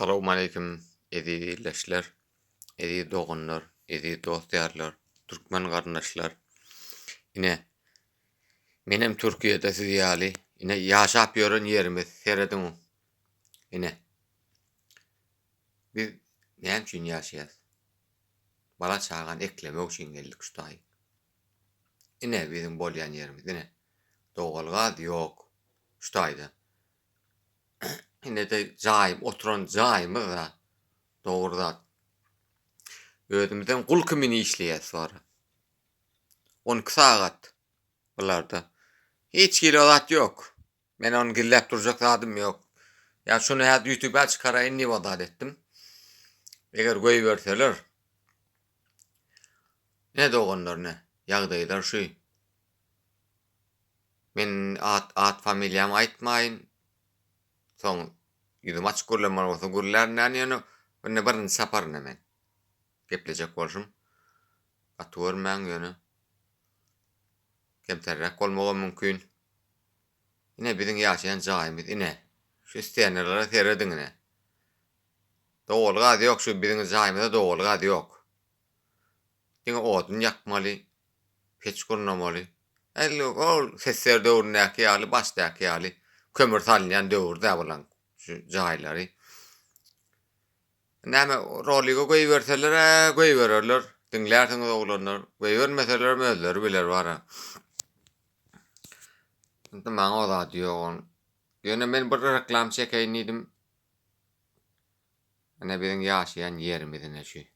Assalamu aleykum edi edi dogunlar, edi dostlarlar, türkmen garnaşlar. Ine menem Türkiýede ýaly, ine ýaşap ýören ýerimiz serediňi. Ine biz näme üçin ýaşaýas? Bala çagan eklemek üçin geldik şuday. Ine bizim bolýan ýerimiz, ine dowalgaz ýok. Şudaýda. Ine de jaýym, oturan jaýymyz da dogurda. Özümizden gul kimini işleýäs bar. 12 sagat bularda. Hiç kilolat yok. Men onu gillep duracak zadım yok. Ya şunu hadi YouTube'a çıkarayın ni vadat ettim. Eger koyu verseler. Ne doğanlar ne? Yağdaylar şu. Men at familyam aytmayın. Son yüzüm açık gurlamar olsa gurlarından yani ne barın saparın hemen. Geplecek bolşum. Atıyor men yani. Kemterrek olmağa mümkün. Yine bizim yaşayan jaýymyz ine. Şu isteyenlere seredin ine. Doğulgaz yok şu bizim jaýymyzda doğulgaz yok. Diňe odun yakmaly, peç gurnamaly. Ol sesler döwründäki ýaly, başdaky ýaly kömür salýan döwürde bolan şu jaýlary. Näme rolyga goýup berseler, goýup bererler. Diňlärsiňiz oglanlar, goýup bermeseler özleri biler bara. Maňa ozat ýok. Ýöne men bir reklam çekeýin idim. Ene bizim ýaşaýan ýerimiz ine şu.